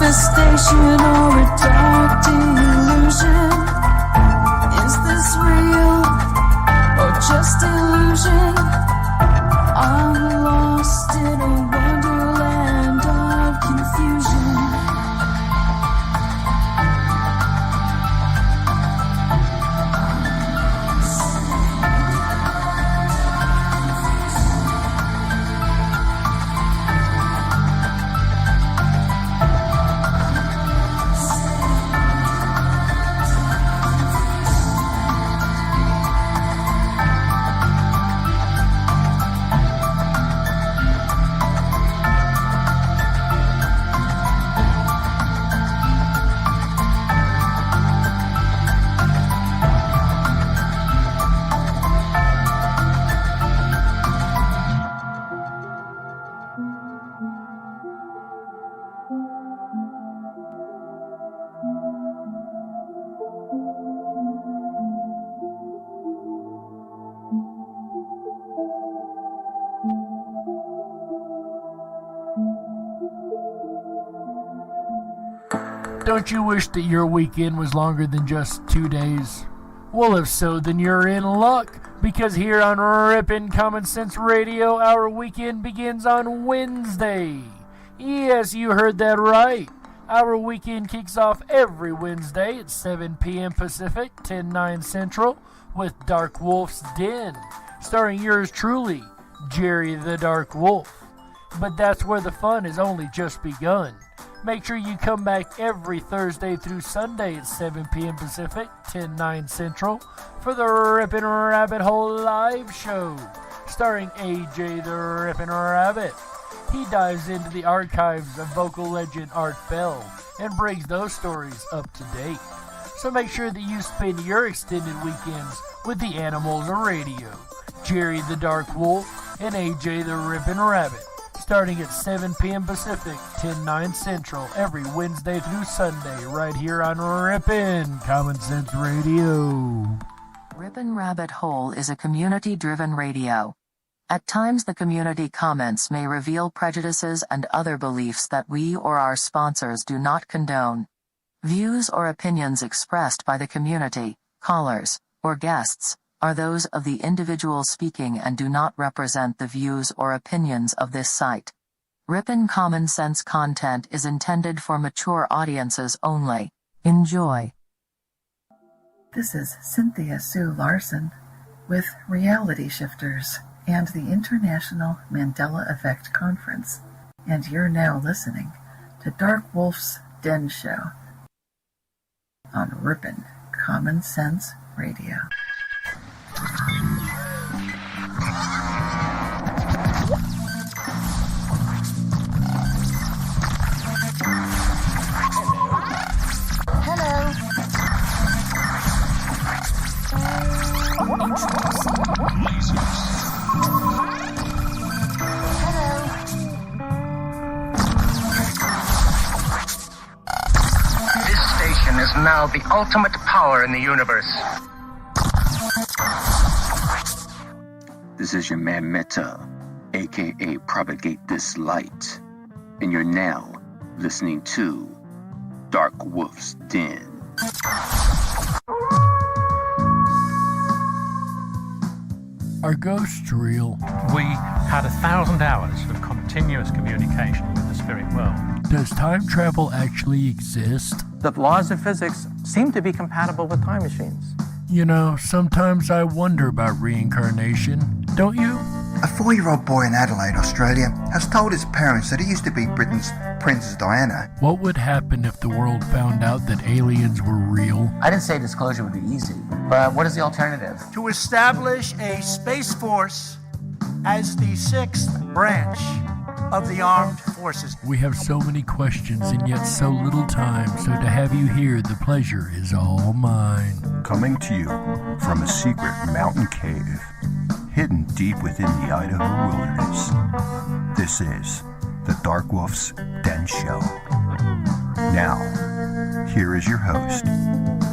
manifestation or a dark delusion? Is this real or just illusion? I'm lost in a wonderland of confusion. Don't you wish that your weekend was longer than just 2 days? Well, if so, then you're in luck, because here on Rippin' Common Sense Radio, our weekend begins on Wednesday. Yes, you heard that right. Our weekend kicks off every Wednesday at 7 p.m. Pacific, 10/9 Central, with Darkwolf's Den, starring yours truly, Jerry the Dark Wolf. But that's where the fun has only just begun. Make sure you come back every Thursday through Sunday at 7 p.m. Pacific, 10/9 Central, for the Rippin' Rabbit Hole live show, starring AJ the Rippin' Rabbit. He dives into the archives of vocal legend Art Bell and brings those stories up to date. So make sure that you spend your extended weekends with the Animals of Radio, Jerry the Dark Wolf and AJ the Rippin' Rabbit, starting at 7 p.m. Pacific, 10/9 Central, every Wednesday through Sunday, right here on Rippin' Common Sense Radio. Rippin' Rabbit Hole is a community-driven radio. At times the community comments may reveal prejudices and other beliefs that we or our sponsors do not condone. Views or opinions expressed by the community, callers, or guests are those of the individual speaking and do not represent the views or opinions of this site. Rippin' Common Sense content is intended for mature audiences only. Enjoy. This is Cynthia Sue Larson with Reality Shifters and the International Mandela Effect Conference, and you're now listening to Darkwolf's Den Show on Rippin' Common Sense Radio. Is now the ultimate power in the universe. This is your man Meta, aka Propagate This Light, and you're now listening to Darkwolf's Den. Are ghosts real? We had 1,000 hours of continuous communication with the spirit world. Does time travel actually exist? The laws of physics seem to be compatible with time machines. You know, sometimes I wonder about reincarnation. Don't you? A 4-year-old boy in Adelaide, Australia, has told his parents that he used to be Britain's Princess Diana. What would happen if the world found out that aliens were real? I didn't say disclosure would be easy, but what is the alternative? To establish a space force as the 6th branch of the armed forces. We have so many questions and yet so little time, so to have you here, the pleasure is all mine. Coming to you from a secret mountain cave, hidden deep within the Idaho wilderness, this is the Darkwolf's Den Show. Now, here is your host,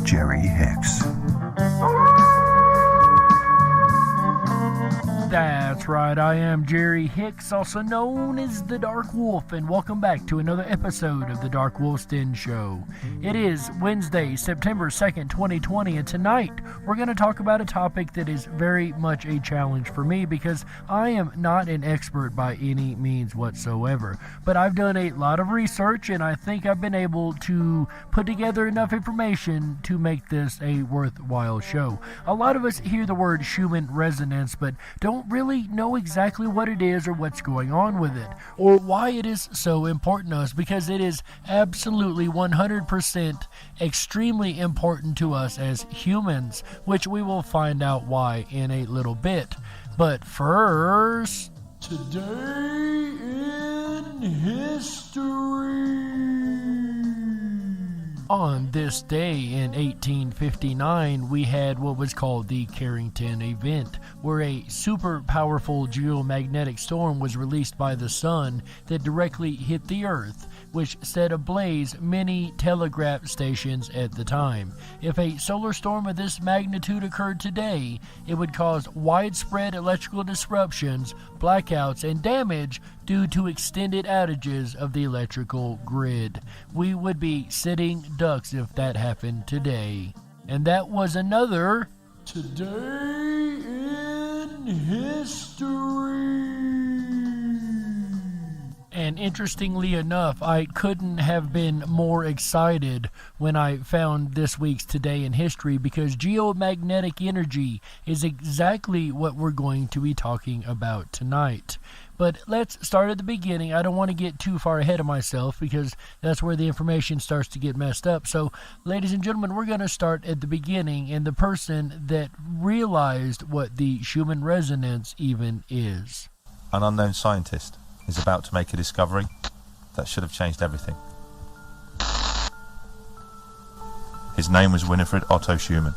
Jerry Hicks. That's right, I am Jerry Hicks, also known as the Dark Wolf, and welcome back to another episode of the DarkWolf's Den Show. It is Wednesday, September 2nd, 2020, and tonight we're going to talk about a topic that is very much a challenge for me because I am not an expert by any means whatsoever. But I've done a lot of research, and I think I've been able to put together enough information to make this a worthwhile show. A lot of us hear the word Schumann resonance, but don't really know exactly what it is or what's going on with it, or why it is so important to us, because it is absolutely 100% extremely important to us as humans, which we will find out why in a little bit. But first, today in history. On this day in 1859, we had what was called the Carrington Event, where a super powerful geomagnetic storm was released by the sun that directly hit the Earth, which set ablaze many telegraph stations at the time. If a solar storm of this magnitude occurred today, it would cause widespread electrical disruptions, blackouts, and damage due to extended outages of the electrical grid. We would be sitting ducks if that happened today. And that was another Today in History. And interestingly enough, I couldn't have been more excited when I found this week's Today in History, because geomagnetic energy is exactly what we're going to be talking about tonight. But let's start at the beginning. I don't want to get too far ahead of myself because that's where the information starts to get messed up. So, ladies and gentlemen, we're going to start at the beginning, and the person that realized what the Schumann resonance even is. An unknown scientist is about to make a discovery that should have changed everything. His name was Winifred Otto Schumann.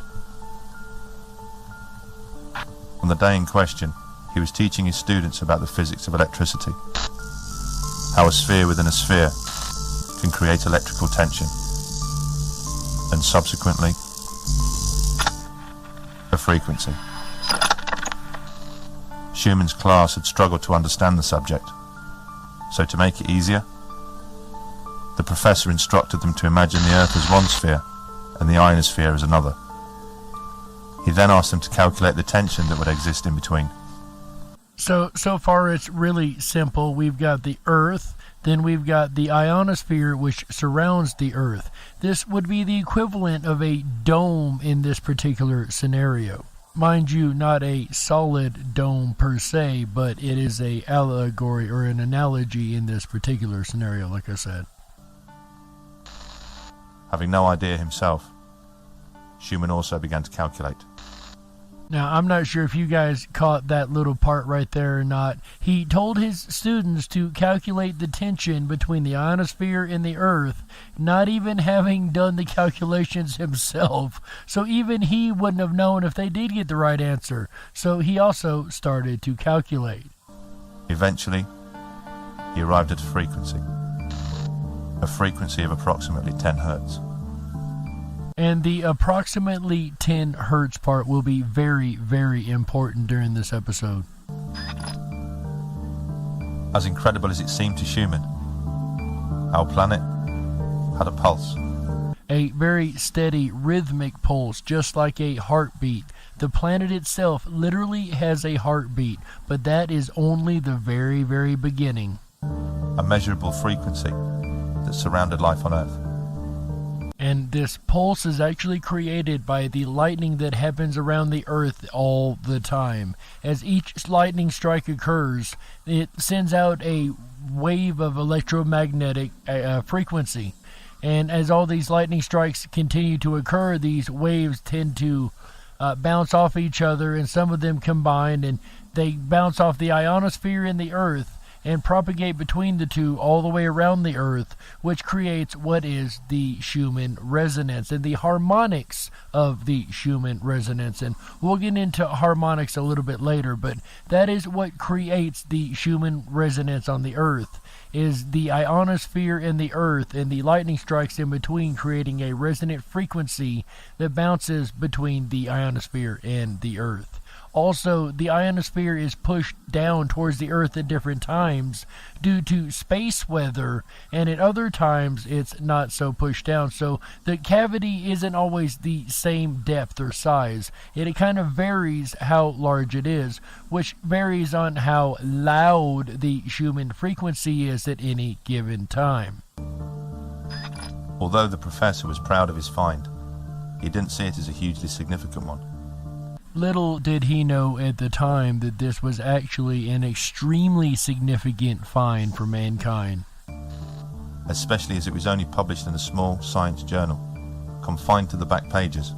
On the day in question, he was teaching his students about the physics of electricity, how a sphere within a sphere can create electrical tension, and subsequently, a frequency. Schumann's class had struggled to understand the subject, so to make it easier, the professor instructed them to imagine the Earth as one sphere and the ionosphere as another. He then asked them to calculate the tension that would exist in between. So far it's really simple. We've got the Earth, then we've got the ionosphere which surrounds the Earth. This would be the equivalent of a dome in this particular scenario. Mind you, not a solid dome per se, but it is an allegory or an analogy in this particular scenario, like I said. Having no idea himself, Schumann also began to calculate. Now, I'm not sure if you guys caught that little part right there or not. He told his students to calculate the tension between the ionosphere and the Earth, not even having done the calculations himself. So even he wouldn't have known if they did get the right answer. So he also started to calculate. Eventually, he arrived at a frequency of approximately 10 hertz. And the approximately 10 hertz part will be very, very important during this episode. As incredible as it seemed to Schumann, our planet had a pulse. A very steady, rhythmic pulse, just like a heartbeat. The planet itself literally has a heartbeat, but that is only the very, very beginning. A measurable frequency that surrounded life on Earth. And this pulse is actually created by the lightning that happens around the Earth all the time. As each lightning strike occurs, it sends out a wave of electromagnetic frequency. And as all these lightning strikes continue to occur, these waves tend to bounce off each other, and some of them combine, and they bounce off the ionosphere and the Earth and propagate between the two all the way around the Earth, which creates what is the Schumann resonance and the harmonics of the Schumann resonance. And we'll get into harmonics a little bit later, but that is what creates the Schumann resonance on the Earth, is the ionosphere and the Earth and the lightning strikes in between, creating a resonant frequency that bounces between the ionosphere and the Earth. Also, the ionosphere is pushed down towards the Earth at different times due to space weather, and at other times it's not so pushed down. So the cavity isn't always the same depth or size. It kind of varies how large it is, which varies on how loud the Schumann frequency is at any given time. Although the professor was proud of his find, he didn't see it as a hugely significant one. Little did he know at the time that this was actually an extremely significant find for mankind. Especially as it was only published in a small science journal, confined to the back pages,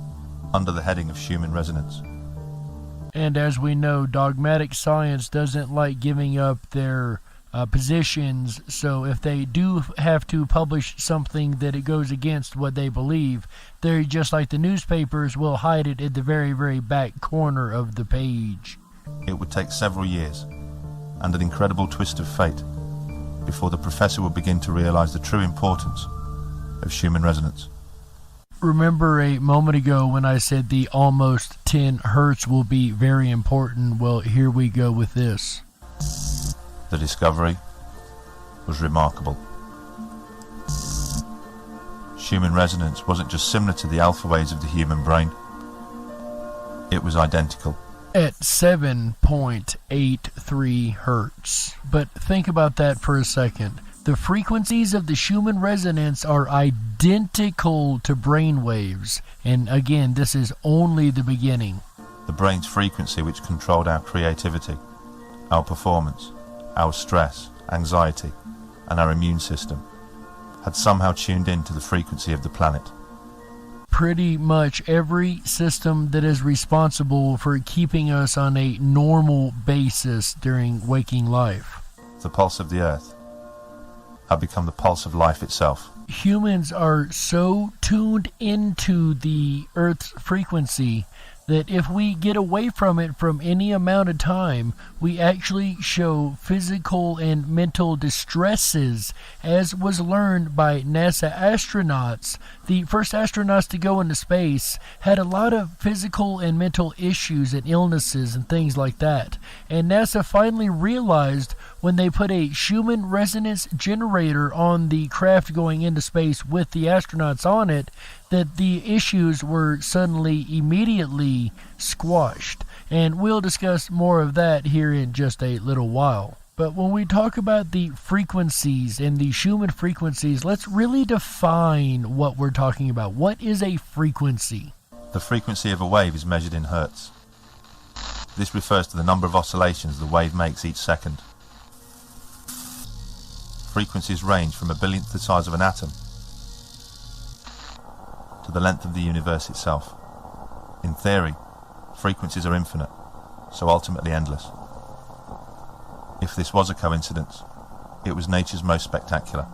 under the heading of Schumann resonance. And as we know, dogmatic science doesn't like giving up their positions, so if they do have to publish something that it goes against what they believe, they're just like the newspapers will hide it at the very, very back corner of the page. It would take several years, and an incredible twist of fate, before the professor would begin to realize the true importance of Schumann resonance. Remember a moment ago when I said the almost 10 hertz will be very important? Well, here we go with this. The discovery was remarkable. Schumann resonance wasn't just similar to the alpha waves of the human brain, it was identical. At 7.83 hertz. But think about that for a second. The frequencies of the Schumann resonance are identical to brainwaves, and again, this is only the beginning. The brain's frequency which controlled our creativity, our performance, our stress, anxiety, and our immune system, had somehow tuned in to the frequency of the planet. Pretty much every system that is responsible for keeping us on a normal basis during waking life. The pulse of the earth had become the pulse of life itself. Humans are so tuned into the Earth's frequency that if we get away from it from any amount of time, we actually show physical and mental distresses, as was learned by NASA astronauts. The first astronauts to go into space had a lot of physical and mental issues and illnesses and things like that. And NASA finally realized when they put a Schumann resonance generator on the craft going into space with the astronauts on it, that the issues were suddenly immediately squashed. And we'll discuss more of that here in just a little while. But when we talk about the frequencies and the Schumann frequencies, let's really define what we're talking about. What is a frequency? The frequency of a wave is measured in hertz. This refers to the number of oscillations the wave makes each second. Frequencies range from a billionth the size of an atom to the length of the universe itself. In theory, frequencies are infinite, so ultimately endless. If this was a coincidence, it was nature's most spectacular.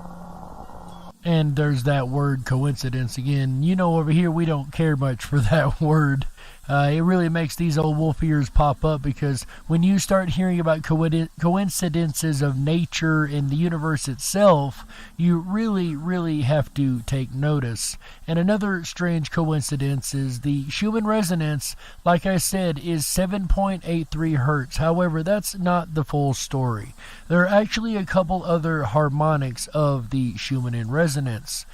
And there's that word coincidence again. You know, over here we don't care much for that word. It really makes these old wolf ears pop up, because when you start hearing about coincidences of nature and the universe itself, you really have to take notice. And another strange coincidence is the Schumann resonance, like I said, is 7.83 hertz. However, that's not the full story. There are actually a couple other harmonics of the Schumann resonance,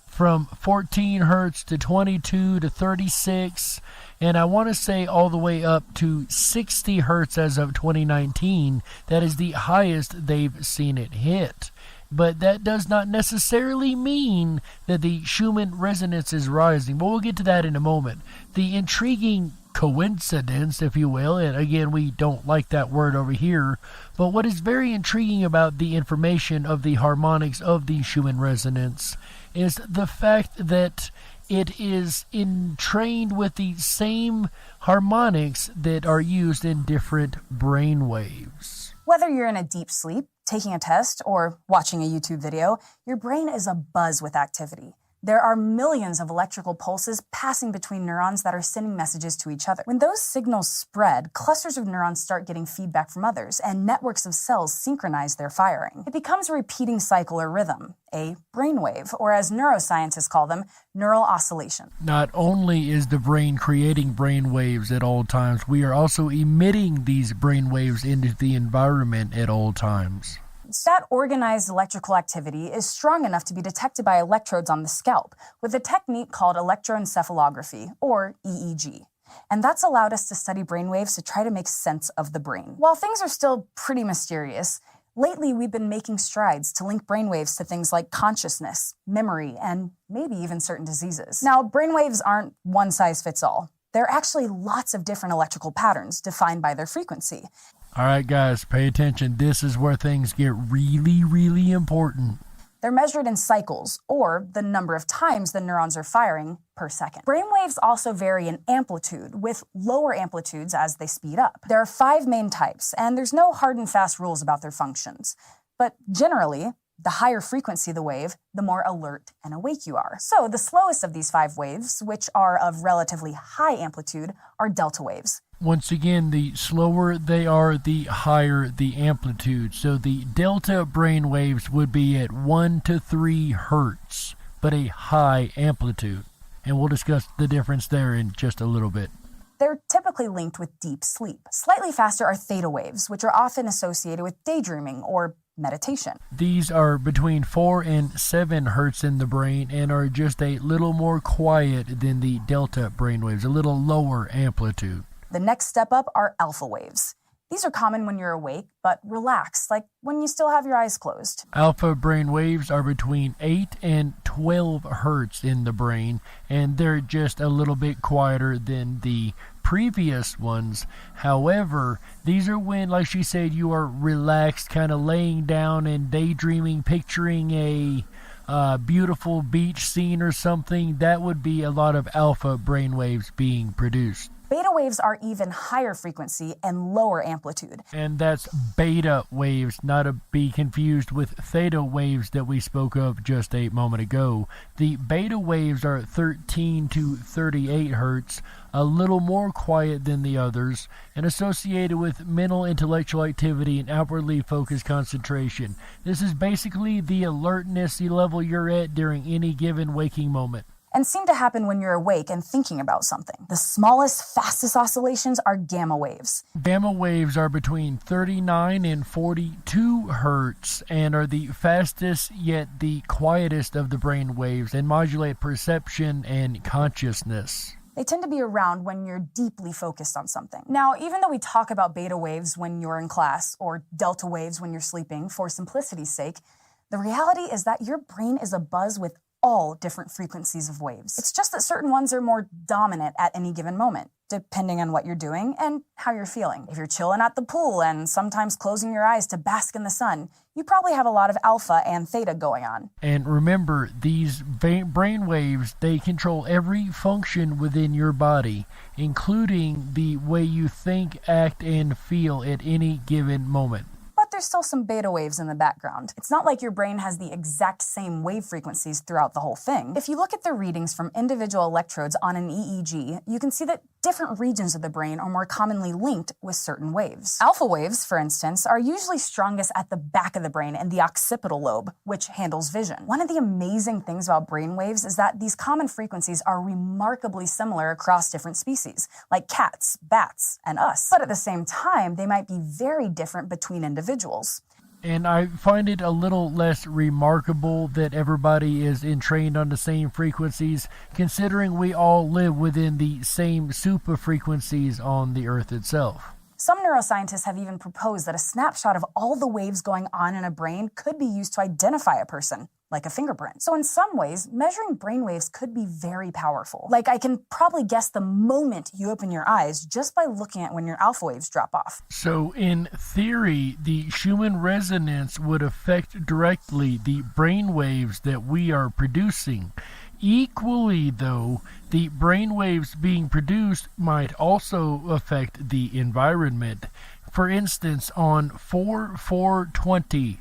from 14 hertz to 22 to 36, and I want to say all the way up to 60 hertz as of 2019. That is the highest they've seen it hit. But that does not necessarily mean that the Schumann resonance is rising. But we'll get to that in a moment. The intriguing coincidence, if you will, and again, we don't like that word over here, but what is very intriguing about the information of the harmonics of the Schumann resonance is the fact that it is entrained with the same harmonics that are used in different brain waves. Whether you're in a deep sleep, taking a test, or watching a YouTube video, your brain is abuzz with activity. There are millions of electrical pulses passing between neurons that are sending messages to each other. When those signals spread, clusters of neurons start getting feedback from others, and networks of cells synchronize their firing. It becomes a repeating cycle or rhythm, a brainwave, or as neuroscientists call them, neural oscillation. Not only is the brain creating brain waves at all times, we are also emitting these brain waves into the environment at all times. That organized electrical activity is strong enough to be detected by electrodes on the scalp with a technique called electroencephalography, or EEG. And that's allowed us to study brainwaves to try to make sense of the brain. While things are still pretty mysterious, lately we've been making strides to link brainwaves to things like consciousness, memory, and maybe even certain diseases. Now, brainwaves aren't one size fits all. There are actually lots of different electrical patterns defined by their frequency. All right, guys, pay attention. This is where things get really, really important. They're measured in cycles, or the number of times the neurons are firing per second. Brainwaves also vary in amplitude, with lower amplitudes as they speed up. There are 5 main types, and there's no hard and fast rules about their functions. But generally, the higher frequency the wave, the more alert and awake you are. So the slowest of these 5 waves, which are of relatively high amplitude, are delta waves. Once again, the slower they are, the higher the amplitude. So the delta brain waves would be at 1 to 3 hertz, but a high amplitude. And we'll discuss the difference there in just a little bit. They're typically linked with deep sleep. Slightly faster are theta waves, which are often associated with daydreaming or meditation. These are between 4 and 7 hertz in the brain and are just a little more quiet than the delta brainwaves, a little lower amplitude. The next step up are alpha waves. These are common when you're awake, but relaxed, like when you still have your eyes closed. Alpha brain waves are between 8 and 12 hertz in the brain, and they're just a little bit quieter than the previous ones. However, these are when, like she said, you are relaxed, kind of laying down and daydreaming, picturing a beautiful beach scene or something. That would be a lot of alpha brain waves being produced. Beta waves are even higher frequency and lower amplitude. And that's beta waves, not to be confused with theta waves that we spoke of just a moment ago. The beta waves are 13 to 38 hertz, a little more quiet than the others, and associated with mental intellectual activity and outwardly focused concentration. This is basically the alertness level you're at during any given waking moment. And seem to happen when you're awake and thinking about something. The smallest, fastest oscillations are gamma waves. Gamma waves are between 39 and 42 hertz and are the fastest yet the quietest of the brain waves and modulate perception and consciousness. They tend to be around when you're deeply focused on something. Now, even though we talk about beta waves when you're in class or delta waves when you're sleeping for simplicity's sake, the reality is that your brain is abuzz with all different frequencies of waves. It's just that certain ones are more dominant at any given moment, depending on what you're doing and how you're feeling. If you're chilling at the pool and sometimes closing your eyes to bask in the sun, you probably have a lot of alpha and theta going on. And remember, these brain waves, they control every function within your body, including the way you think, act, and feel at any given moment. But there's still some beta waves in the background. It's not like your brain has the exact same wave frequencies throughout the whole thing. If you look at the readings from individual electrodes on an EEG, you can see that different regions of the brain are more commonly linked with certain waves. Alpha waves, for instance, are usually strongest at the back of the brain in the occipital lobe, which handles vision. One of the amazing things about brain waves is that these common frequencies are remarkably similar across different species, like cats, bats, and us. But at the same time, they might be very different between individuals. And I find it a little less remarkable that everybody is entrained on the same frequencies, considering we all live within the same super frequencies on the Earth itself. Some neuroscientists have even proposed that a snapshot of all the waves going on in a brain could be used to identify a person, like a fingerprint. So in some ways, measuring brain waves could be very powerful. Like, I can probably guess the moment you open your eyes just by looking at when your alpha waves drop off. So in theory, the Schumann resonance would affect directly the brain waves that we are producing. Equally, though, the brain waves being produced might also affect the environment. For instance, on 4/4/20,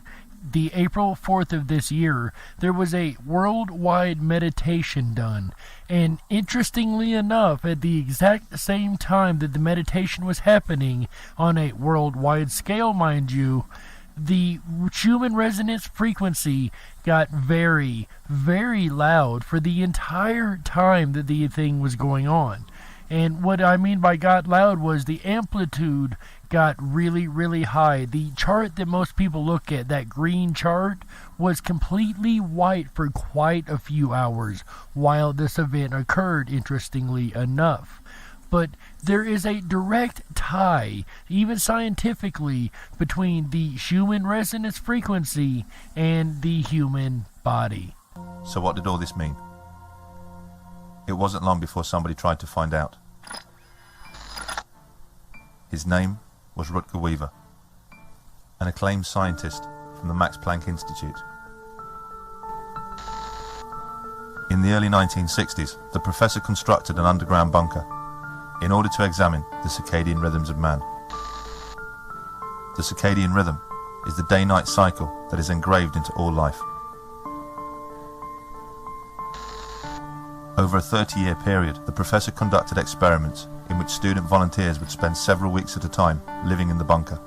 the April 4th of this year, there was a worldwide meditation done. And interestingly enough, at the exact same time that the meditation was happening, on a worldwide scale, mind you, the Schumann resonance frequency got very, very loud for the entire time that the thing was going on. And what I mean by got loud was the amplitude got really, really high. The chart that most people look at, that green chart, was completely white for quite a few hours while this event occurred, interestingly enough. But there is a direct tie, even scientifically, between the Schumann resonance frequency and the human body. So what did all this mean? It wasn't long before somebody tried to find out. His name was Rutger Weaver, an acclaimed scientist from the Max Planck Institute. In the early 1960s, the professor constructed an underground bunker in order to examine the circadian rhythms of man. The circadian rhythm is the day-night cycle that is engraved into all life. Over a 30-year period, the professor conducted experiments in which student volunteers would spend several weeks at a time living in the bunker,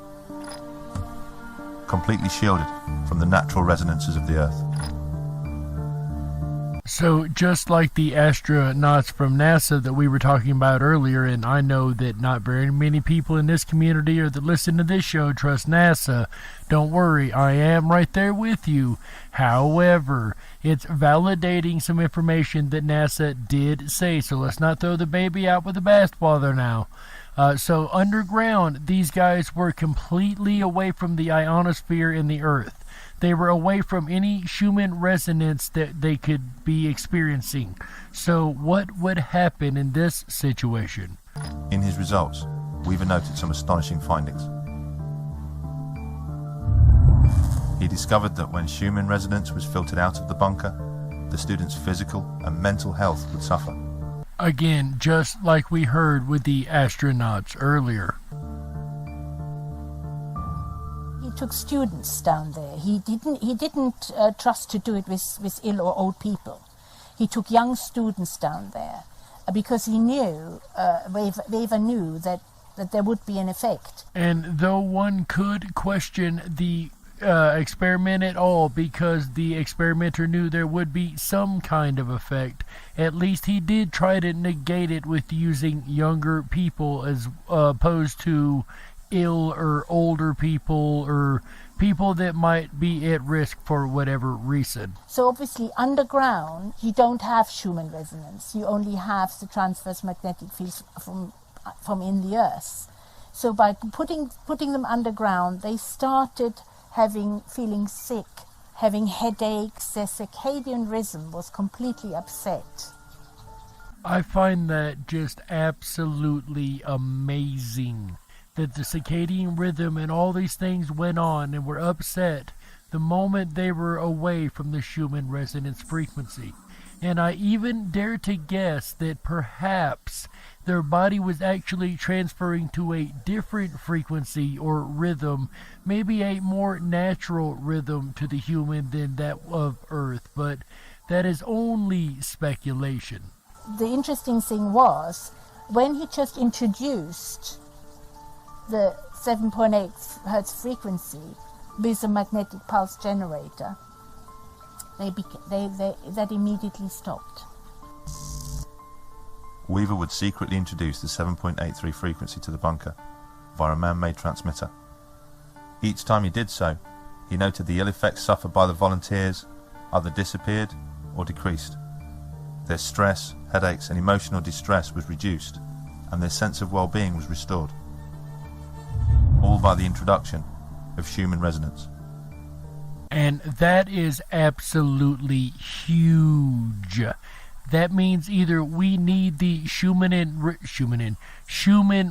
completely shielded from the natural resonances of the Earth. So just like the astronauts from NASA that we were talking about earlier, and I know that not very many people in this community or that listen to this show trust NASA, don't worry, I am right there with you. However, it's validating some information that NASA did say, so let's not throw the baby out with the bathwater now. So underground, these guys were completely away from the ionosphere and the Earth. They were away from any Schumann resonance that they could be experiencing. So what would happen in this situation? In his results, Weaver noted some astonishing findings. He discovered that when Schumann resonance was filtered out of the bunker, the students' physical and mental health would suffer. Again, just like we heard with the astronauts earlier. He took students down there. He didn't trust to do it with ill or old people. He took young students down there because he knew, Weaver knew that there would be an effect. And though one could question the experiment at all because the experimenter knew there would be some kind of effect, at least he did try to negate it with using younger people as opposed to ill or older people or people that might be at risk for whatever reason. So obviously underground you don't have Schumann resonance, you only have the transverse magnetic fields from in the Earth. So by putting them underground, they started feeling sick, having headaches. Their circadian rhythm was completely upset. I find that just absolutely amazing that the circadian rhythm and all these things went on and were upset the moment they were away from the Schumann resonance frequency. And I even dare to guess that perhaps their body was actually transferring to a different frequency or rhythm, maybe a more natural rhythm to the human than that of Earth, but that is only speculation. The interesting thing was, when he just introduced the 7.8 hertz frequency with a magnetic pulse generator, that immediately stopped. Weaver would secretly introduce the 7.83 frequency to the bunker via a man-made transmitter. Each time he did so, he noted the ill effects suffered by the volunteers either disappeared or decreased. Their stress, headaches and emotional distress was reduced, and their sense of well-being was restored. All by the introduction of Schumann resonance. And that is absolutely huge. That means either we need the Schumann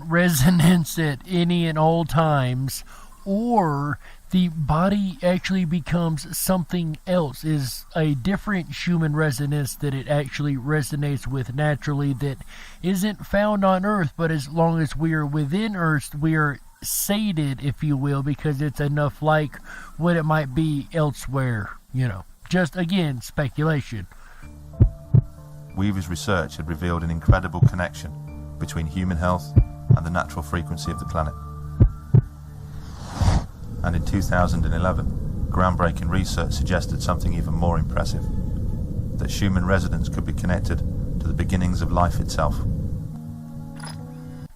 resonance at any and all times, or the body actually becomes something else, is a different Schumann resonance that it actually resonates with naturally that isn't found on Earth, but as long as we are within Earth, we are sated, if you will, because it's enough like what it might be elsewhere. Just again, speculation. Weaver's research had revealed an incredible connection between human health and the natural frequency of the planet. And in 2011, groundbreaking research suggested something even more impressive, that Schumann resonance could be connected to the beginnings of life itself.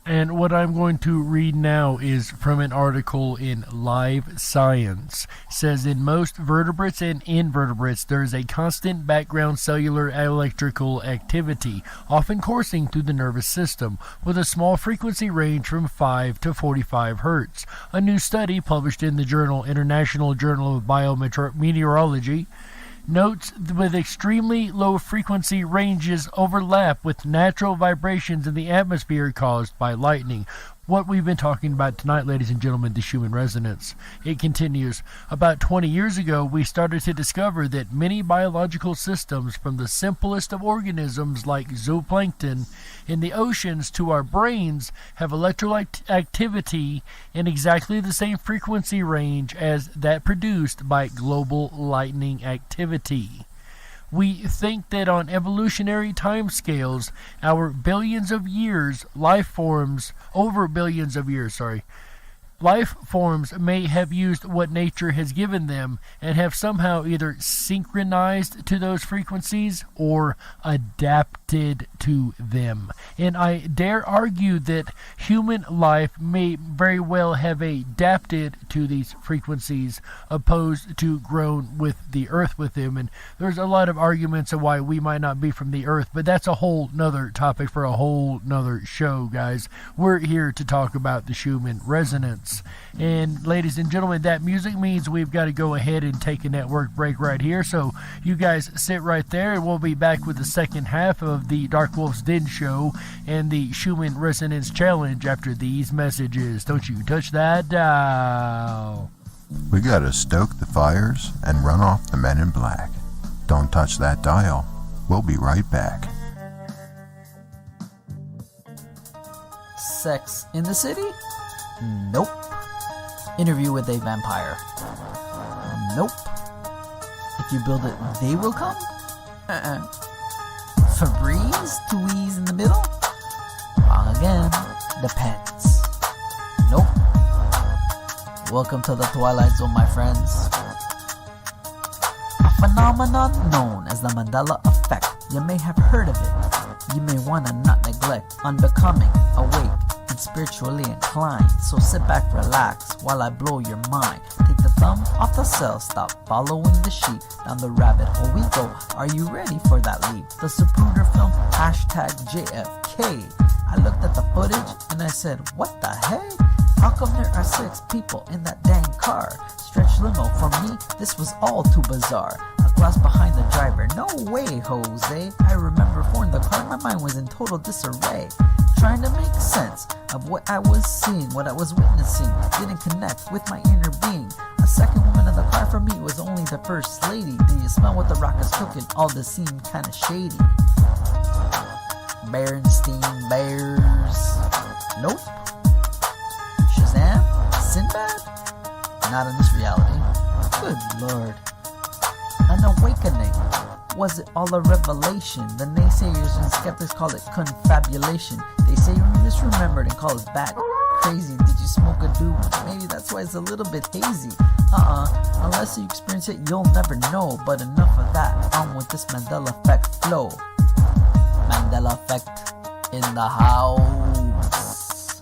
And what I'm going to read now is from an article in Live Science. It says, in most vertebrates and invertebrates, there is a constant background cellular electrical activity, often coursing through the nervous system, with a small frequency range from 5 to 45 hertz. A new study published in the journal International Journal of Biometeorology notes with extremely low frequency ranges overlap with natural vibrations in the atmosphere caused by lightning. What we've been talking about tonight, ladies and gentlemen, the Schumann resonance. It continues. About 20 years ago, we started to discover that many biological systems, from the simplest of organisms like zooplankton in the oceans to our brains, have electrolyte activity in exactly the same frequency range as that produced by global lightning activity. We think that on evolutionary timescales, life forms may have used what nature has given them and have somehow either synchronized to those frequencies or adapted to them. And I dare argue that human life may very well have adapted to these frequencies opposed to grown with the earth with them. And there's a lot of arguments of why we might not be from the earth, but that's a whole nother topic for a whole nother show, guys. We're here to talk about the Schumann resonance. And ladies and gentlemen, that music means we've got to go ahead and take a network break right here. So you guys sit right there, and we'll be back with the second half of the Darkwolf's Den Show and the Schumann Resonance Challenge after these messages. Don't you touch that dial. We gotta stoke the fires and run off the men in black. Don't touch that dial. We'll be right back. Sex in the city? Nope. Interview with a vampire? Nope. If you build it, they will come? Febreze to wheeze in the middle? Wrong again. Depends. Nope. Welcome to the Twilight Zone, my friends. A phenomenon known as the Mandela effect. You may have heard of it. You may want to not neglect. Unbecoming, awake, and spiritually inclined. So sit back, relax, while I blow your mind. Take the thumb off the cell, stop following the sheep. Down the rabbit hole we go. Are you ready for that leap? The Zapruder film, #JFK. I looked at the footage and I said, what the heck? How come there are 6 people in that dang car? Stretch limo, for me, this was all too bizarre. A glass behind the driver, no way, Jose. I remember before in the car, my mind was in total disarray. Trying to make sense of what I was seeing, what I was witnessing. Didn't connect with my inner being. A second woman in the car for me was only the first lady. Do you smell what the rock is cooking? All this seemed kinda shady. Berenstein Bears. Nope. Shazam? Sinbad? Not in this reality. Good lord. An awakening. Was it all a revelation? The naysayers and skeptics call it confabulation. They say you misremembered and call us back. Crazy, did you smoke a doob? Maybe that's why it's a little bit hazy. Unless you experience it, you'll never know. But enough of that, on with this Mandela effect flow. Mandela effect in the house.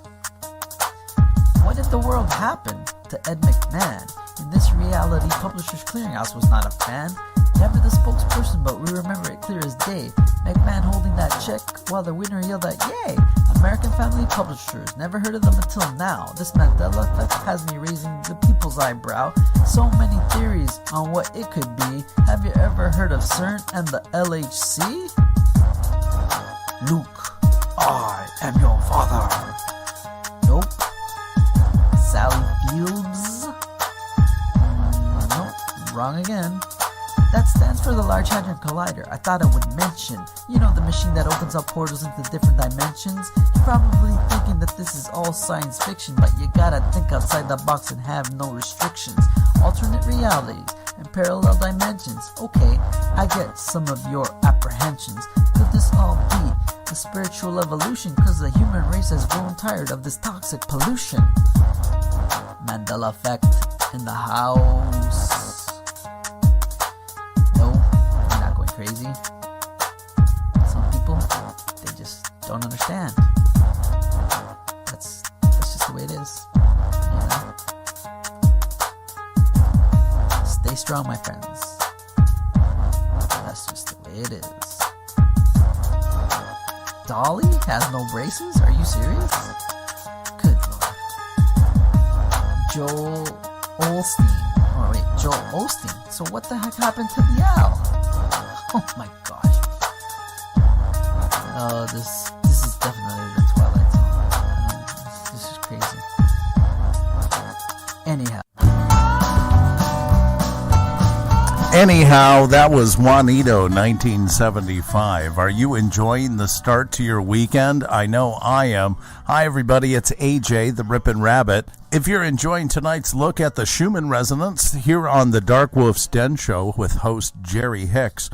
What if the world happened to Ed McMahon? In this reality, Publishers Clearinghouse was not a fan. Never the spokesperson, but we remember it clear as day. McMahon holding that check while the winner yelled out, yay! American Family Publishers, never heard of them until now. This Mandela effect has me raising the people's eyebrow. So many theories on what it could be. Have you ever heard of CERN and the LHC? Luke, I am your father. Nope. Sally Fields? Nope, wrong again. That stands for the Large Hadron Collider. I thought I would mention. You know, the machine that opens up portals into different dimensions? You're probably thinking that this is all science fiction, but you gotta think outside the box and have no restrictions. Alternate realities and parallel dimensions. Okay, I get some of your apprehensions. Could this all be a spiritual evolution? Cause the human race has grown tired of this toxic pollution. Mandela effect in the house. No, I'm not going crazy. Some people, they just don't understand. That's just the way it is. You know? Stay strong, my friends. That's just the way it is. Dolly has no braces? Are you serious? Good lord. Joel Osteen. So what the heck happened to the owl? Oh my gosh. Oh, this is definitely the Twilight Zone. This is crazy. Anyhow, that was Juanito, 1975. Are you enjoying the start to your weekend? I know I am. Hi, everybody. It's AJ, the Rippin' Rabbit. If you're enjoying tonight's look at the Schumann resonance here on the Darkwolf's Den Show with host Jerry Hicks,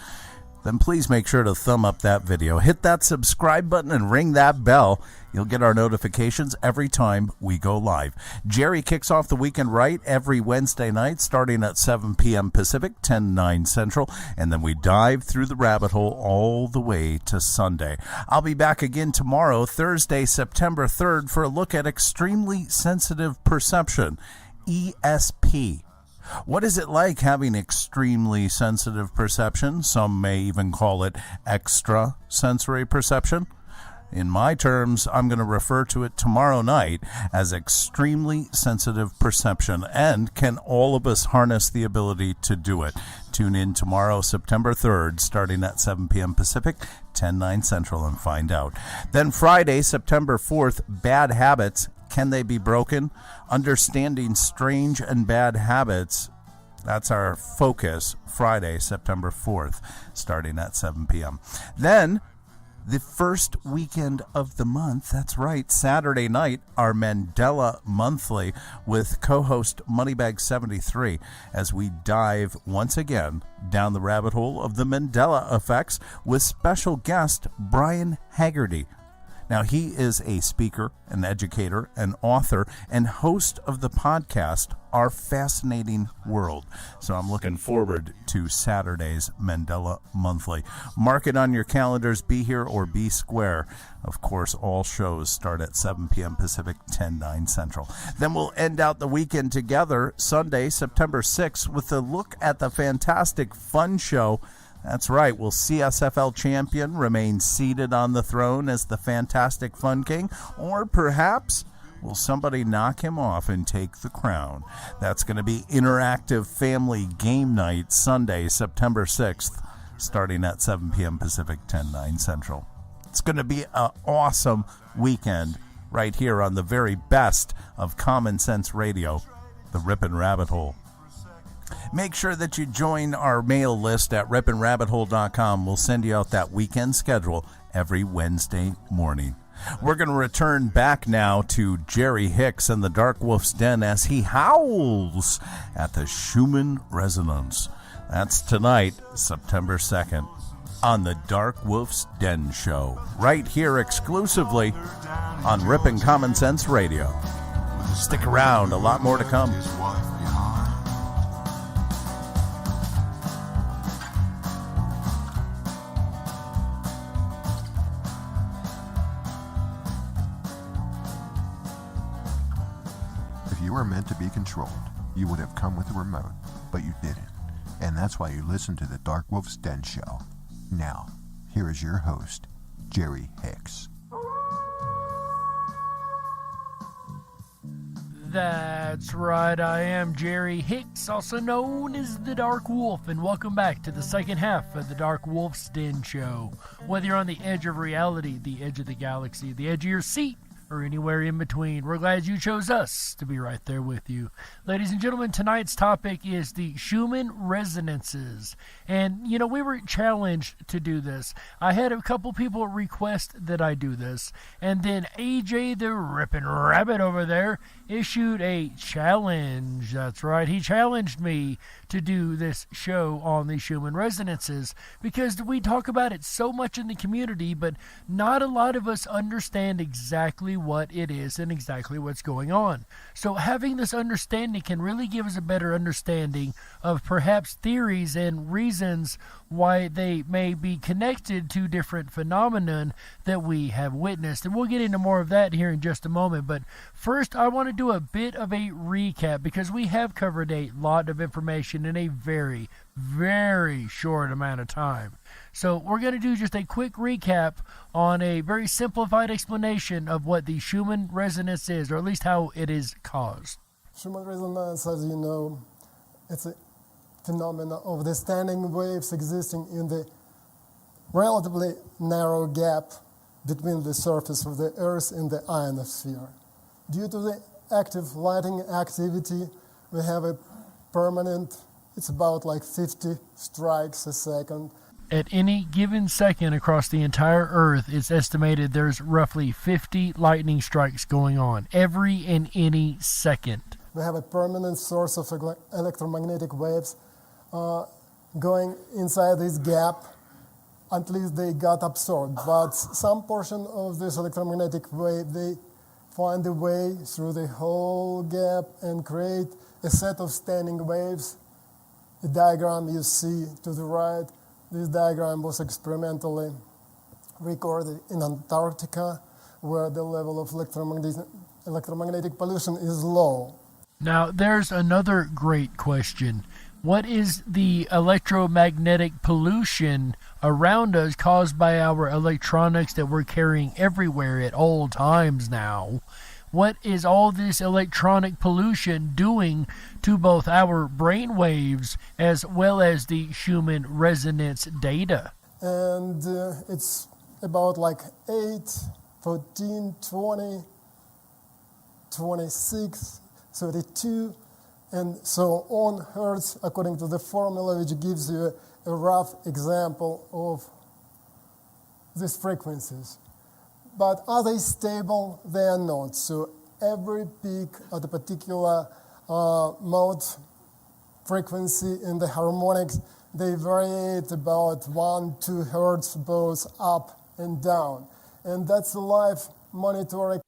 then please make sure to thumb up that video. Hit that subscribe button and ring that bell. You'll get our notifications every time we go live. Jerry kicks off the weekend right every Wednesday night, starting at 7 p.m. Pacific, 10/9 Central, and then we dive through the rabbit hole all the way to Sunday. I'll be back again tomorrow, Thursday, September 3rd, for a look at extremely sensitive perception, ESP. What is it like having extremely sensitive perception? Some may even call it extrasensory perception. In my terms, I'm going to refer to it tomorrow night as extremely sensitive perception. And can all of us harness the ability to do it? Tune in tomorrow, September 3rd, starting at 7 p.m. Pacific, 10/9 Central, and find out. Then Friday, September 4th, bad habits. Can they be broken? Understanding strange and bad habits. That's our focus, Friday, September 4th, starting at 7 p.m. Then, the first weekend of the month, that's right, Saturday night, our Mandela Monthly with co-host Moneybag73 as we dive once again down the rabbit hole of the Mandela effects with special guest Brian Haggerty. Now, he is a speaker, an educator, an author, and host of the podcast, Our Fascinating World. So I'm looking forward to Saturday's Mandela Monthly. Mark it on your calendars, be here or be square. Of course, all shows start at 7 p.m. Pacific, 10/9 Central. Then we'll end out the weekend together, Sunday, September 6th, with a look at the fantastic fun show. That's right, will CSFL champion remain seated on the throne as the Fantastic Fun King? Or perhaps will somebody knock him off and take the crown? That's going to be interactive family game night Sunday, September 6th, starting at 7 p.m. Pacific, 10/9 Central. It's going to be an awesome weekend right here on the very best of Common Sense Radio, the Rippin' Rabbit Hole. Make sure that you join our mail list at rippinrabbithole.com. We'll send you out that weekend schedule every Wednesday morning. We're going to return back now to Jerry Hicks and the Darkwolf's Den as he howls at the Schumann resonance. That's tonight, September 2nd, on the Darkwolf's Den Show, right here exclusively on Rippin' Common Sense Radio. Stick around, a lot more to come. If you were meant to be controlled, you would have come with a remote, but you didn't. And that's why you listen to the Darkwolf's Den Show. Now, here is your host, Jerry Hicks. That's right, I am Jerry Hicks, also known as the Dark Wolf, and welcome back to the second half of the Darkwolf's Den Show. Whether you're on the edge of reality, the edge of the galaxy, the edge of your seat, or anywhere in between. We're glad you chose us to be right there with you. Ladies and gentlemen, tonight's topic is the Schumann resonances. And, you know, we were challenged to do this. I had a couple people request that I do this. And then AJ the Rippin' Rabbit over there issued a challenge. That's right. He challenged me to do this show on the Schumann resonances because we talk about it so much in the community, but not a lot of us understand exactly what it is and exactly what's going on. So having this understanding can really give us a better understanding of perhaps theories and reasons why they may be connected to different phenomenon that we have witnessed. And we'll get into more of that here in just a moment. But first, I want to do a bit of a recap because we have covered a lot of information in a very, very short amount of time. So we're going to do just a quick recap on a very simplified explanation of what the Schumann resonance is, or at least how it is caused. Schumann resonance, as you know, it's a phenomenon of the standing waves existing in the relatively narrow gap between the surface of the Earth and the ionosphere. Due to the active lighting activity, we have a permanent, it's about like 50 strikes a second. At any given second across the entire Earth, it's estimated there's roughly 50 lightning strikes going on every and any second. We have a permanent source of electromagnetic waves going inside this gap until they got absorbed. But some portion of this electromagnetic wave, they find a way through the whole gap and create a set of standing waves. The diagram you see to the right, this diagram was experimentally recorded in Antarctica, where the level of electromagnetic pollution is low. Now, there's another great question. What is the electromagnetic pollution around us caused by our electronics that we're carrying everywhere at all times now? What is all this electronic pollution doing to both our brain waves as well as the Schumann resonance data? And it's about like 8, 14, 20, 26, 32, and so on hertz, according to the formula, which gives you a rough example of these frequencies. But are they stable? They are not. So every peak at a particular mode frequency in the harmonics, they vary at about 1-2 hertz, both up and down. And that's a live monitoring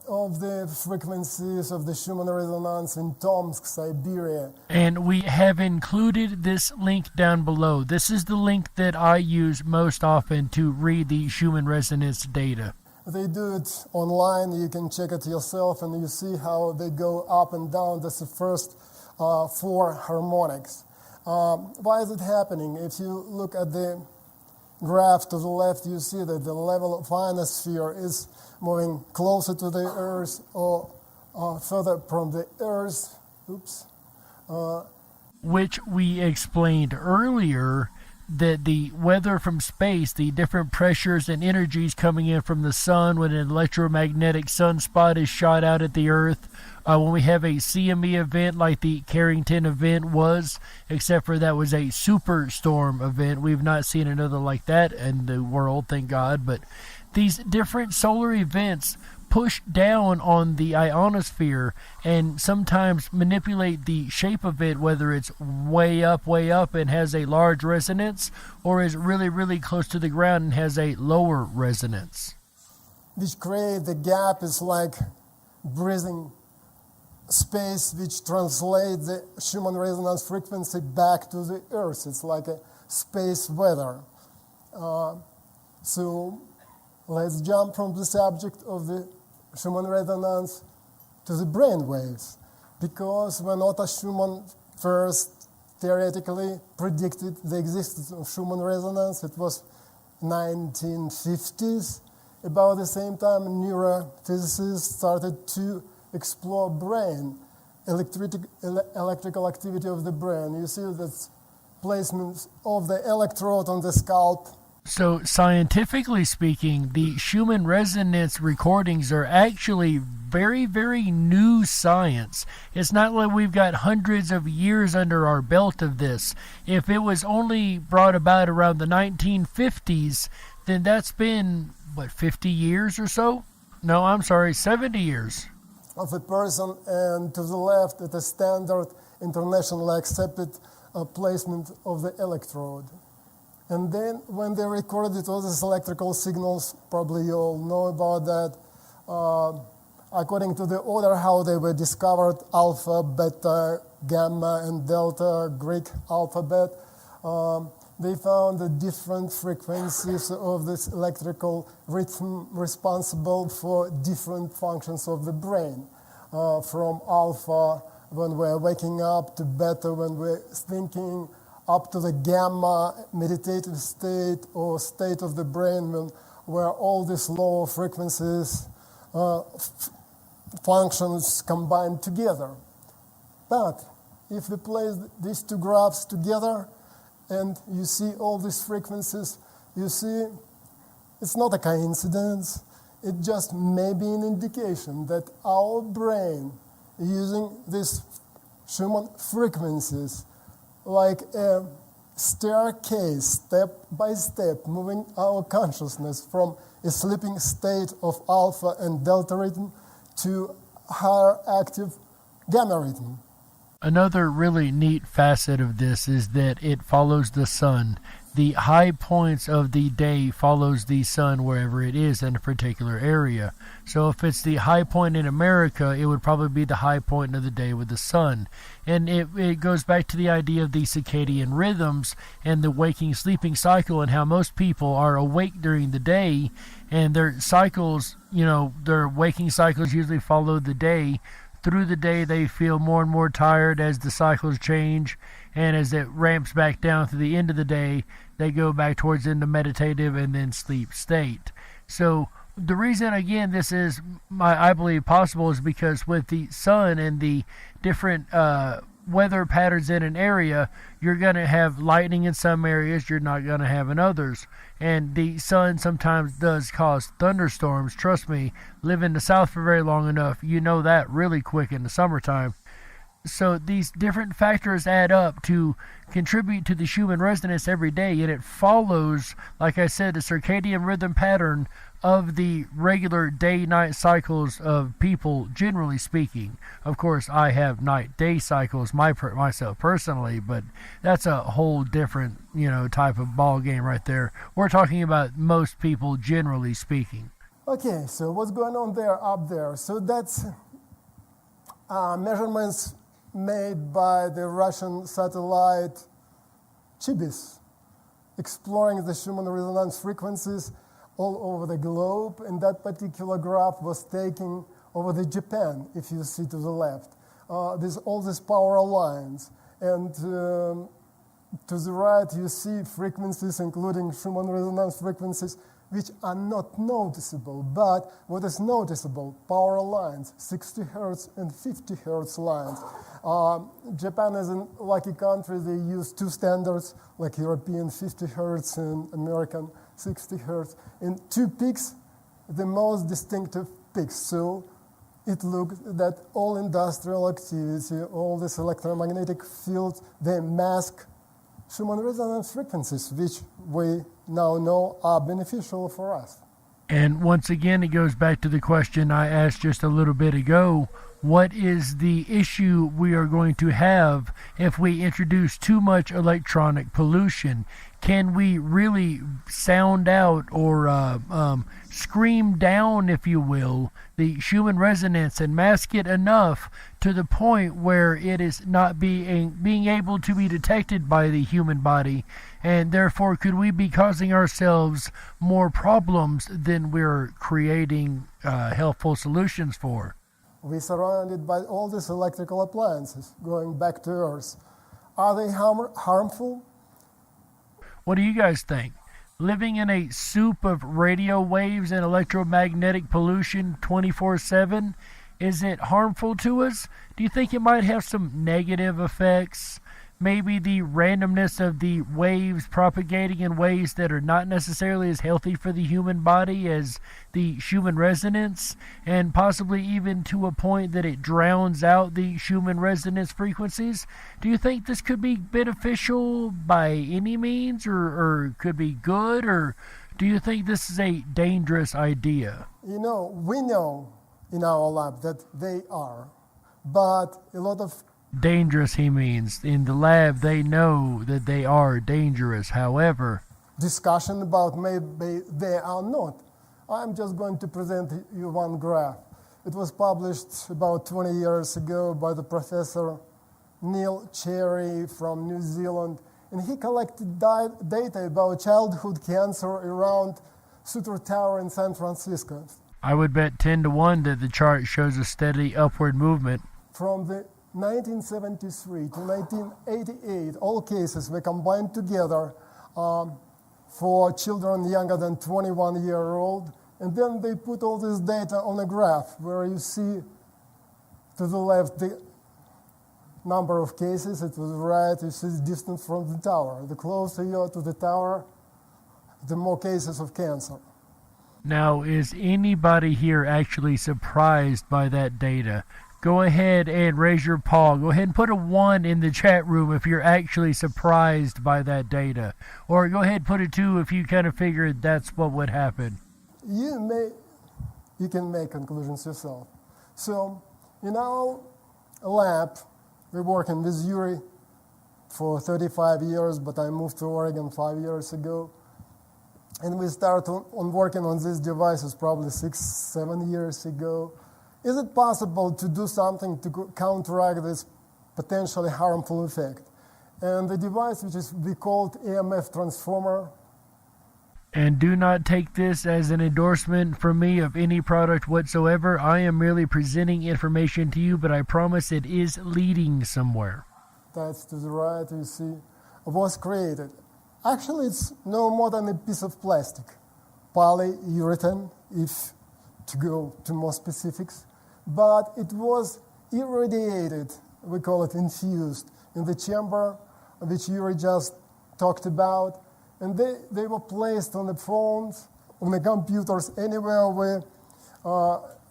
of the frequencies of the Schumann resonance in Tomsk, Siberia. And we have included this link down below. This is the link that I use most often to read the Schumann resonance data. They do it online. You can check it yourself, and you see how they go up and down. That's the first 4 harmonics. Why is it happening? If you look at the graph to the left, you see that the level of ionosphere is moving closer to the Earth or further from the Earth. Which we explained earlier, that the weather from space, the different pressures and energies coming in from the sun when an electromagnetic sunspot is shot out at the Earth, when we have a CME event like the Carrington event was, except for that was a superstorm event. We've not seen another like that in the world, thank God. But these different solar events push down on the ionosphere and sometimes manipulate the shape of it, whether it's way up and has a large resonance, or is really, really close to the ground and has a lower resonance. Which create the gap is like breathing space, which translates the Schumann resonance frequency back to the Earth. It's like a space weather. So let's jump from the subject of the Schumann resonance to the brain waves, because when Otto Schumann first theoretically predicted the existence of Schumann resonance, it was 1950s. About the same time, neurophysicists started to explore brain, electrical activity of the brain. You see that placement of the electrode on the scalp. So, scientifically speaking, the Schumann resonance recordings are actually very, very new science. It's not like we've got hundreds of years under our belt of this. If it was only brought about around the 1950s, then that's been, 50 years or so? No, I'm sorry, 70 years. Of a person, and to the left, at a standard internationally accepted placement of the electrode. And then when they recorded all these electrical signals, probably you all know about that, according to the order how they were discovered, alpha, beta, gamma, and delta, Greek alphabet, they found the different frequencies of this electrical rhythm responsible for different functions of the brain, from alpha when we're waking up, to beta when we're thinking, up to the gamma meditative state or state of the brain where all these lower frequencies functions combine together. But if we place these two graphs together and you see all these frequencies, you see it's not a coincidence. It just may be an indication that our brain, using these Schumann frequencies, like a staircase, step by step, moving our consciousness from a sleeping state of alpha and delta rhythm to higher active gamma rhythm. Another really neat facet of this is that it follows the sun. The high points of the day follows the sun wherever it is in a particular area. So if it's the high point in America, it would probably be the high point of the day with the sun. And it goes back to the idea of the circadian rhythms and the waking-sleeping cycle, and how most people are awake during the day, and their cycles, their waking cycles usually follow the day. Through the day, they feel more and more tired as the cycles change, and as it ramps back down to the end of the day, they go back towards into meditative and then sleep state. So the reason, again, this is, I believe, possible is because with the sun and the different weather patterns in an area, you're going to have lightning in some areas, you're not going to have in others. And the sun sometimes does cause thunderstorms. Trust me, live in the South for very long enough, you know that really quick in the summertime. So these different factors add up to contribute to the Schumann resonance every day, and it follows, like I said, the circadian rhythm pattern of the regular day-night cycles of people, generally speaking. Of course, I have night-day cycles myself personally, but that's a whole different, type of ball game right there. We're talking about most people, generally speaking. Okay, so what's going on there up there? So that's measurements made by the Russian satellite Chibis, exploring the Schumann resonance frequencies all over the globe, and that particular graph was taken over the Japan, if you see to the left. There's all these power lines, and to the right you see frequencies, including Schumann resonance frequencies, which are not noticeable. But what is noticeable? Power lines, 60 hertz and 50 hertz lines. Japan is a lucky country. They use two standards, like European 50 hertz and American 60 hertz. And two peaks, the most distinctive peaks. So it looks that all industrial activity, all this electromagnetic fields, they mask Schumann resonance frequencies, which we now know are beneficial for us. And once again, it goes back to the question I asked just a little bit ago. What is the issue we are going to have if we introduce too much electronic pollution? Can we really sound out or scream down, if you will, the Schumann resonance and mask it enough to the point where it is not being able to be detected by the human body, and therefore could we be causing ourselves more problems than we're creating helpful solutions for? We're surrounded by all these electrical appliances going back to Earth. Are they harmful? What do you guys think? Living in a soup of radio waves and electromagnetic pollution 24/7, is it harmful to us? Do you think it might have some negative effects? maybe the randomness of the waves propagating in ways that are not necessarily as healthy for the human body as the Schumann resonance, and possibly even to a point that it drowns out the Schumann resonance frequencies? Do you think this could be beneficial by any means, or could be good, or do you think this is a dangerous idea? We know in our lab that they are, but a lot of dangerous, he means. In the lab, they know that they are dangerous. However, discussion about maybe they are not. I'm just going to present you one graph. It was published about 20 years ago by the Professor Neil Cherry from New Zealand, and he collected data about childhood cancer around Sutter Tower in San Francisco. I would bet 10 to 1 that the chart shows a steady upward movement. From the 1973 to 1988, all cases were combined together for children younger than 21 years old, and then they put all this data on a graph where you see to the left the number of cases, it was right, you see distance from the tower. The closer you are to the tower, the more cases of cancer. Now, is anybody here actually surprised by that data? Go ahead and raise your paw. Go ahead and put a 1 in the chat room if you're actually surprised by that data. Or go ahead and put a 2 if you kind of figured that's what would happen. You can make conclusions yourself. So, in our lab, we're working with Yuri for 35 years, but I moved to Oregon 5 years ago. And we started on working on these devices probably 6-7 years ago. Is it possible to do something to counteract this potentially harmful effect? And the device, which is we called EMF transformer. And do not take this as an endorsement from me of any product whatsoever. I am merely presenting information to you, but I promise it is leading somewhere. That's to the right, you see, was created. Actually, it's no more than a piece of plastic, polyurethane, if to go to more specifics. But it was irradiated, we call it infused, in the chamber, which Yuri just talked about. And they were placed on the phones, on the computers, anywhere we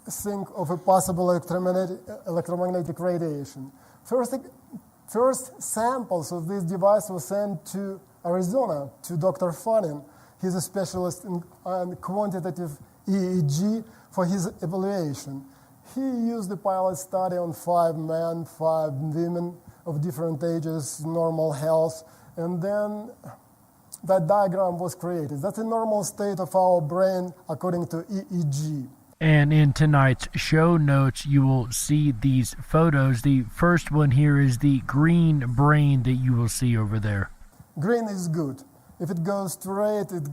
think of a possible electromagnetic radiation. First samples of this device were sent to Arizona, to Dr. Fannin. He's a specialist in quantitative EEG for his evaluation. He used the pilot study on 5 men, 5 women of different ages, normal health, and then that diagram was created. That's a normal state of our brain according to EEG. And in tonight's show notes, you will see these photos. The first one here is the green brain that you will see over there. Green is good. If it goes to red, it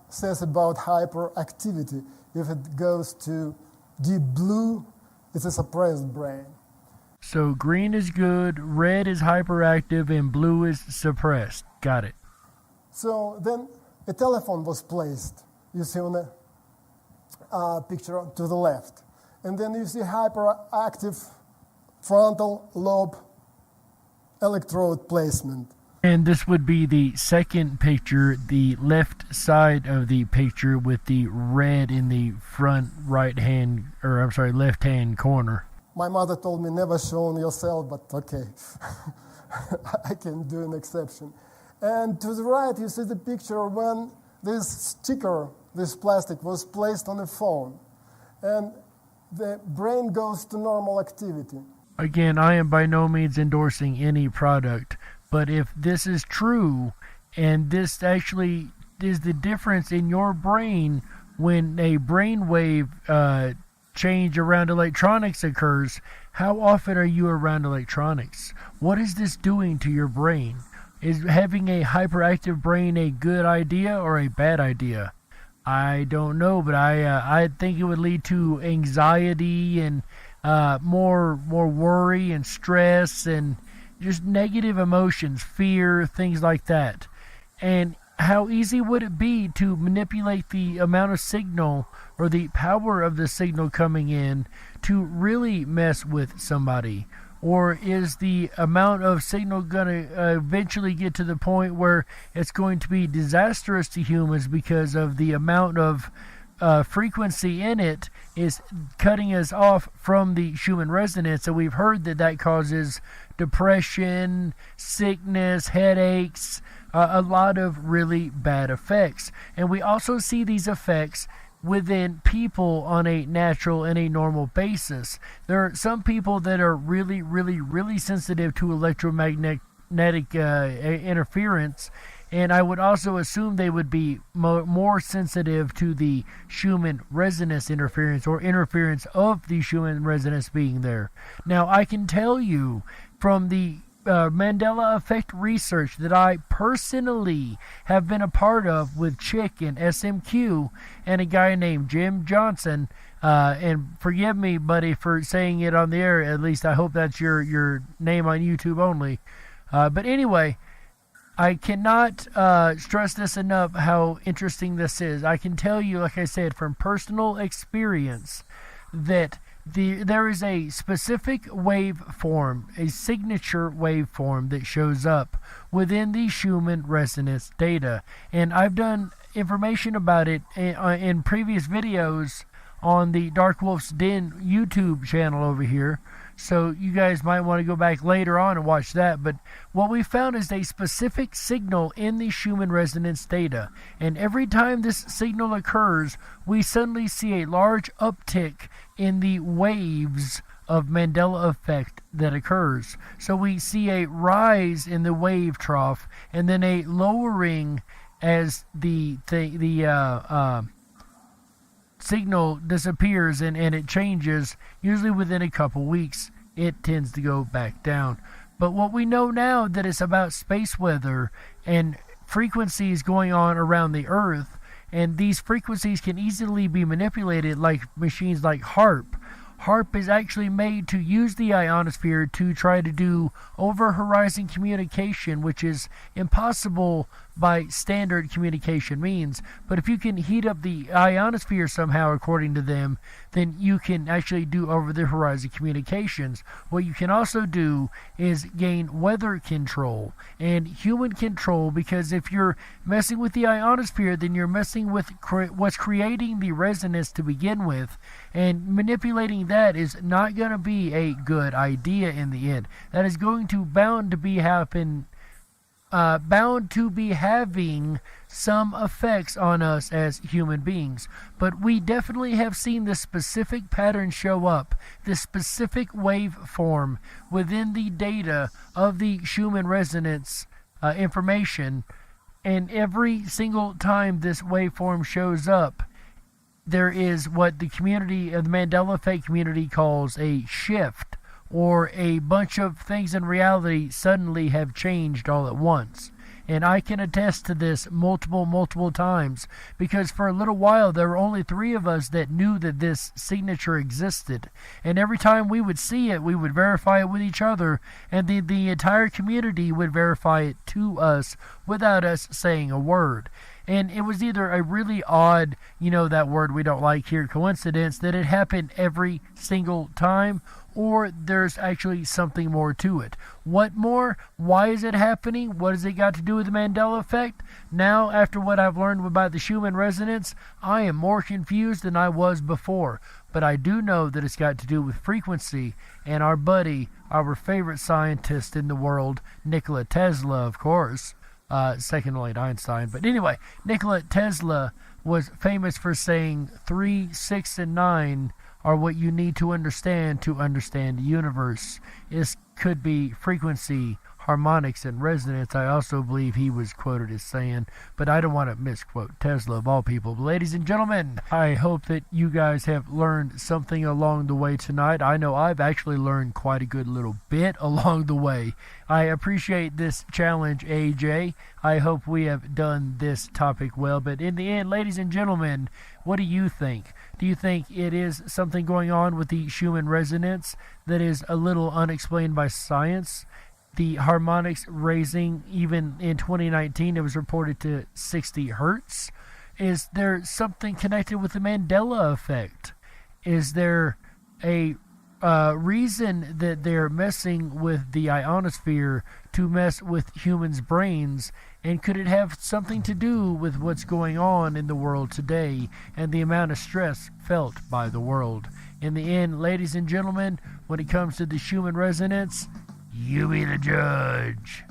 says about hyperactivity. If it goes to deep blue, it's a suppressed brain. So green is good, red is hyperactive, and blue is suppressed. Got it. So then a telephone was placed, you see on the picture to the left. And then you see hyperactive frontal lobe electrode placement. And this would be the second picture, the left side of the picture with the red in the front left-hand corner. My mother told me never show on yourself, but okay. I can do an exception. And to the right, you see the picture when this sticker, this plastic, was placed on a phone. And the brain goes to normal activity. Again, I am by no means endorsing any product. But if this is true, and this actually is the difference in your brain when a brainwave change around electronics occurs, how often are you around electronics? What is this doing to your brain? Is having a hyperactive brain a good idea or a bad idea? I don't know, but I think it would lead to anxiety and more worry and stress and just negative emotions, fear, things like that. And how easy would it be to manipulate the amount of signal or the power of the signal coming in to really mess with somebody? Or is the amount of signal going to eventually get to the point where it's going to be disastrous to humans because of the amount of frequency in it is cutting us off from the Schumann resonance? And we've heard that causes depression, sickness, headaches, a lot of really bad effects. And we also see these effects within people on a natural and a normal basis. There are some people that are really, really, really sensitive to electromagnetic interference, and I would also assume they would be more sensitive to the Schumann resonance interference, or interference of the Schumann resonance being there. Now, I can tell you from the Mandela effect research that I personally have been a part of with Chick and SMQ and a guy named Jim Johnson, and forgive me, buddy, for saying it on the air. At least I hope that's your name on YouTube only. But anyway, I cannot stress this enough how interesting this is. I can tell you, like I said, from personal experience, that there is a specific waveform, a signature waveform that shows up within the Schumann resonance data. And I've done information about it in previous videos on the DarkWolf's Den YouTube channel over here. So you guys might want to go back later on and watch that. But what we found is a specific signal in the Schumann resonance data. And every time this signal occurs, we suddenly see a large uptick in the waves of Mandela effect that occurs. So we see a rise in the wave trough, and then a lowering as the signal disappears and it changes. Usually within a couple weeks it tends to go back down. But what we know now that it's about space weather and frequencies going on around the Earth, and these frequencies can easily be manipulated like machines like HARP. HARP is actually made to use the ionosphere to try to do over-horizon communication, which is impossible by standard communication means. But if you can heat up the ionosphere somehow, according to them, then you can actually do over-the-horizon communications. What you can also do is gain weather control and human control, because if you're messing with the ionosphere, then you're messing with what's creating the resonance to begin with, and manipulating that is not going to be a good idea in the end. That is going to bound to be having some effects on us as human beings. But we definitely have seen this specific pattern show up, this specific waveform within the data of the Schumann resonance information, and every single time this waveform shows up, there is what the community, the Mandela effect community, calls a shift, or a bunch of things in reality suddenly have changed all at once. And I can attest to this multiple times, because for a little while there were only 3 of us that knew that this signature existed. And every time we would see it, we would verify it with each other, and the entire community would verify it to us without us saying a word. And it was either a really odd, that word we don't like here, coincidence, that it happened every single time, or there's actually something more to it. What more? Why is it happening? What has it got to do with the Mandela effect? Now, after what I've learned about the Schumann resonance, I am more confused than I was before. But I do know that it's got to do with frequency, and our buddy, our favorite scientist in the world, Nikola Tesla, of course, second only to Einstein. But anyway, Nikola Tesla was famous for saying 3, 6, and 9 are what you need to understand the universe. This could be frequency, harmonics, and resonance. I also believe he was quoted as saying, but I don't want to misquote Tesla of all people. But ladies and gentlemen, I hope that you guys have learned something along the way tonight. I know I've actually learned quite a good little bit along the way. I appreciate this challenge, AJ. I hope we have done this topic well. But in the end, ladies and gentlemen, what do you think? Do you think it is something going on with the Schumann resonance that is a little unexplained by science? The harmonics raising, even in 2019, it was reported to 60 hertz. Is there something connected with the Mandela effect? Is there a reason that they're messing with the ionosphere to mess with humans' brains, and could it have something to do with what's going on in the world today and the amount of stress felt by the world? In the end, ladies and gentlemen, when it comes to the Schumann resonance, you be the judge.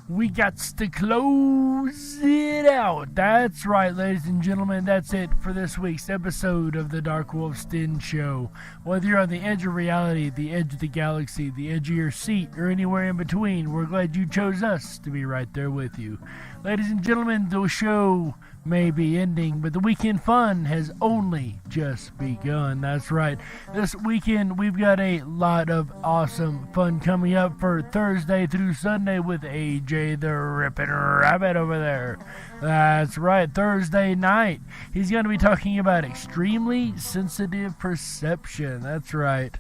We got to close it out. That's right, ladies and gentlemen. That's it for this week's episode of the Darkwolf's Den Show. Whether you're on the edge of reality, the edge of the galaxy, the edge of your seat, or anywhere in between, we're glad you chose us to be right there with you. Ladies and gentlemen, the show may be ending, but the weekend fun has only just begun. That's right. This weekend, we've got a lot of awesome fun coming up for Thursday through Sunday with AJ the Rippin' Rabbit over there. That's right. Thursday night, he's going to be talking about extremely sensitive perception. That's right.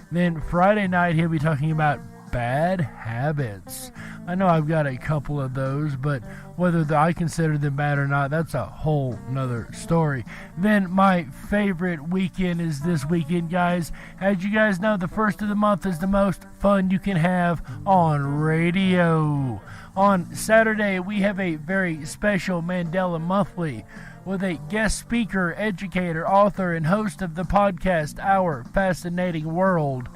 Then Friday night, he'll be talking about bad habits. I know I've got a couple of those, but whether I consider them bad or not, that's a whole nother story. Then my favorite weekend is this weekend, guys. As you guys know, the first of the month is the most fun you can have on radio. On Saturday, we have a very special Mandela Monthly with a guest speaker, educator, author, and host of the podcast Our Fascinating World,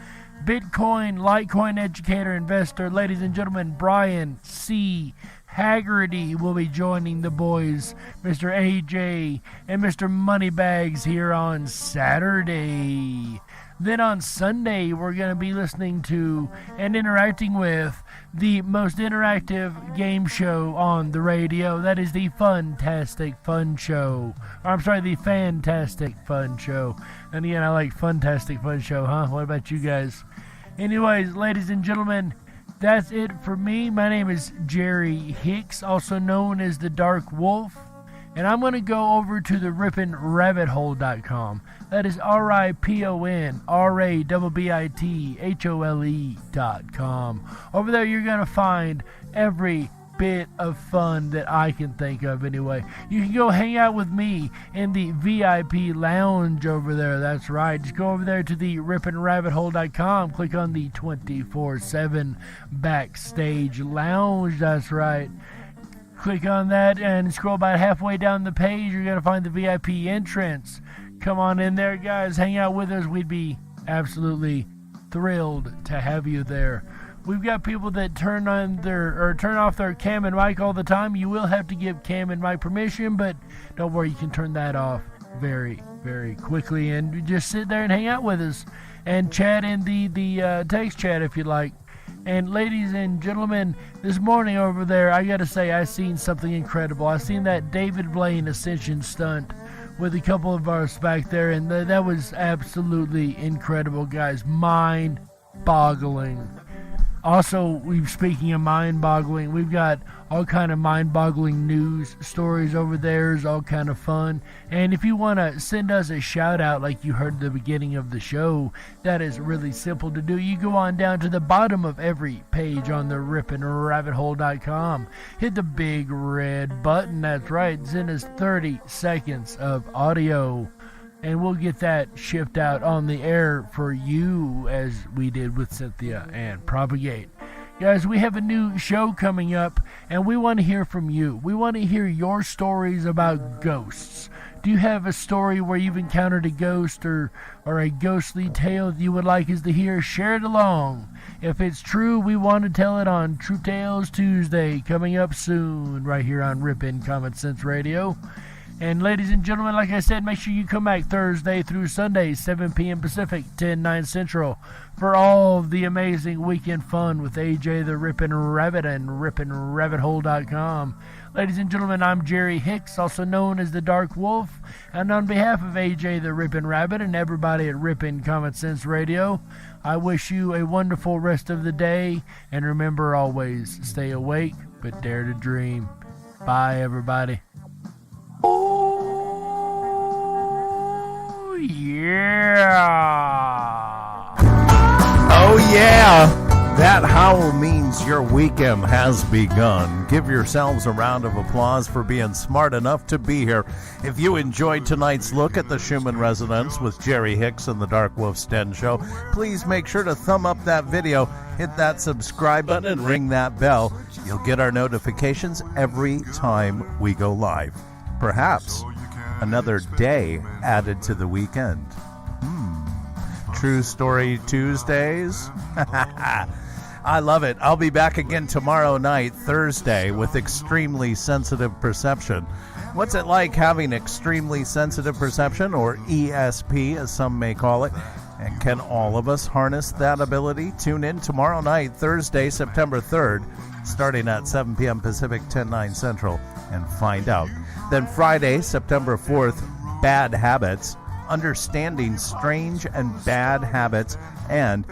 Bitcoin, Litecoin educator, investor, ladies and gentlemen, Brian C. Haggerty will be joining the boys, Mr. AJ and Mr. Moneybags, here on Saturday. Then on Sunday, we're going to be listening to and interacting with the most interactive game show on the radio. That is the Fantastic Fun Show. The Fantastic Fun Show. And again, I like Fantastic Fun Show, huh? What about you guys? Anyways, ladies and gentlemen, that's it for me. My name is Jerry Hicks, also known as the Dark Wolf. And I'm going to go over to the rippinrabbithole.com. That is RIPONRABBITHOLE.com. Over there, you're going to find every bit of fun that I can think of anyway. You can go hang out with me in the VIP lounge over there. That's right. Just go over there to the rippinrabbithole.com. Click on the 24/7 backstage lounge. That's right. Click on that and scroll about halfway down the page. You're going to find the VIP entrance. Come on in there, guys. Hang out with us. We'd be absolutely thrilled to have you there. We've got people that turn off their cam and mic all the time. You will have to give cam and mic permission, but don't worry, you can turn that off very, very quickly and just sit there and hang out with us and chat in the text chat if you'd like. And ladies and gentlemen, this morning over there, I gotta say, I seen something incredible. I seen that David Blaine Ascension stunt with a couple of us back there, and that was absolutely incredible, guys. Mind-boggling. Also, speaking of mind-boggling, we've got all kind of mind-boggling news stories over there. It's all kind of fun. And if you want to send us a shout-out like you heard at the beginning of the show, that is really simple to do. You go on down to the bottom of every page on the rippinrabbithole.com. Hit the big red button. That's right. Send us 30 seconds of audio, and we'll get that shipped out on the air for you, as we did with Cynthia and Propagate. Guys, we have a new show coming up, and we want to hear from you. We want to hear your stories about ghosts. Do you have a story where you've encountered a ghost or a ghostly tale that you would like us to hear? Share it along. If it's true, we want to tell it on True Tales Tuesday, coming up soon, right here on Ripin' Common Sense Radio. And ladies and gentlemen, like I said, make sure you come back Thursday through Sunday, 7 p.m. Pacific, 10/9 Central, for all of the amazing weekend fun with AJ the Rippin' Rabbit and rippinrabbithole.com. Ladies and gentlemen, I'm Jerry Hicks, also known as the Dark Wolf, and on behalf of AJ the Rippin' Rabbit and everybody at Ripin' Common Sense Radio, I wish you a wonderful rest of the day, and remember always, stay awake, but dare to dream. Bye, everybody. Oh, yeah. Oh, yeah. That howl means means your weekend has begun. Give yourselves a round of applause for being smart enough to be here. If you enjoyed tonight's look at the Schumann Resonance with Jerry Hicks and the Darkwolf's Den Show, please make sure to thumb up that video, hit that subscribe button, and ring that bell. You'll get our notifications every time we go live. Perhaps another day added to the weekend. True Story Tuesdays. I love it. I'll be back again tomorrow night, Thursday, with Extremely Sensitive Perception. What's it like having extremely sensitive perception, or ESP as some may call it? And can all of us harness that ability? Tune in tomorrow night, Thursday, September 3rd, starting at 7 p.m. Pacific, 10/9 Central, and find out. Then Friday, September 4th, Bad Habits, Understanding Strange and Bad Habits, and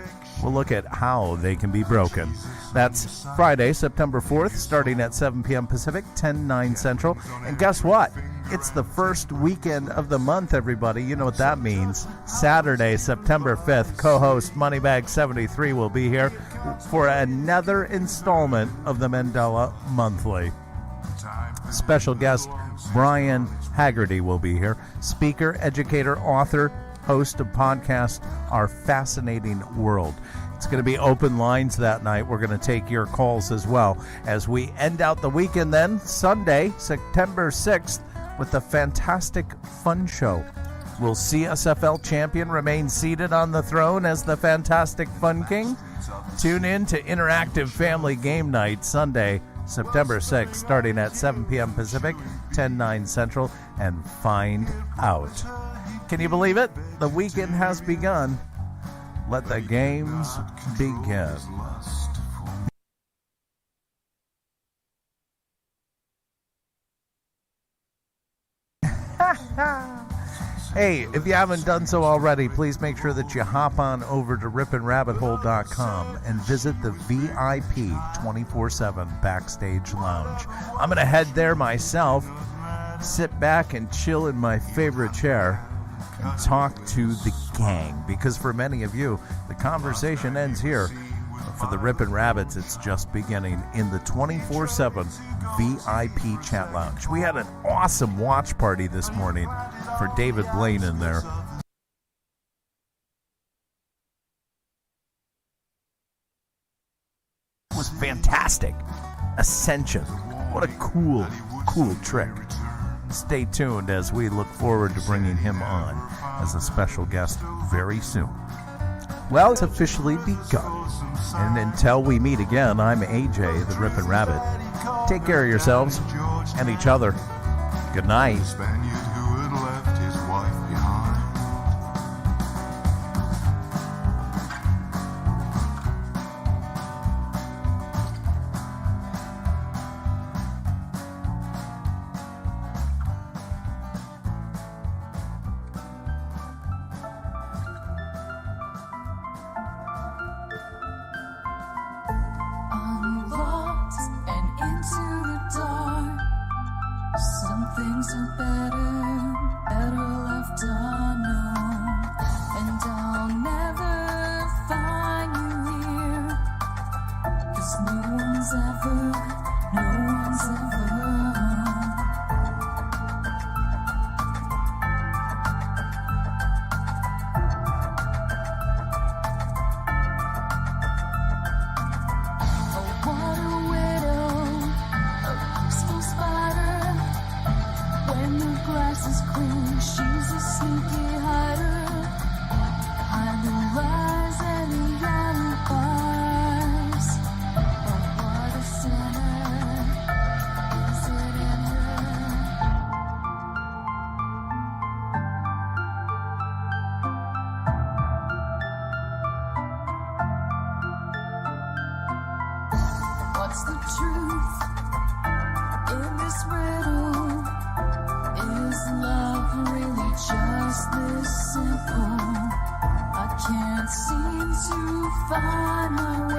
we'll look at how they can be broken. That's Friday, September 4th, starting at 7 p.m. Pacific, 10/9 Central. And guess what? It's the first weekend of the month, everybody. You know what that means. Saturday, September 5th, co-host Moneybag73 will be here for another installment of the Mandela Monthly. Special guest Brian Haggerty will be here. Speaker, educator, author, host of podcast Our Fascinating World. It's going to be open lines that night. We're going to take your calls as well as we end out the weekend then, Sunday, September 6th, with the Fantastic Fun Show. Will CSFL champion remain seated on the throne as the Fantastic Fun King? Tune in to Interactive Family Game Night Sunday, September 6th, starting at 7 p.m. Pacific, 10/9 Central, and find out. Can you believe it? The weekend has begun. Let the games begin. Hey, if you haven't done so already, please make sure that you hop on over to ripinrabbithole.com and visit the VIP 24/7 Backstage Lounge. I'm going to head there myself, sit back and chill in my favorite chair, and talk to the gang, because for many of you, the conversation ends here. For the Rippin' Rabbits, it's just beginning in the 24/7 VIP chat lounge. We had an awesome watch party this morning for David Blaine in there. It was fantastic. Ascension. What a cool trick. Stay tuned as we look forward to bringing him on as a special guest very soon. Well, it's officially begun. And until we meet again, I'm AJ, the Rippin' Rabbit. Take care of yourselves and each other. Good night. Unlocked and into the dark. Some things are better left unknown. And I'll never find you here, 'cause no one's ever is clean, she's a sneaky hider. Hide the lies and the alibis. But what a sinner is it in her? What's the truth in this riddle? Is love really just this simple? I can't seem to find my way.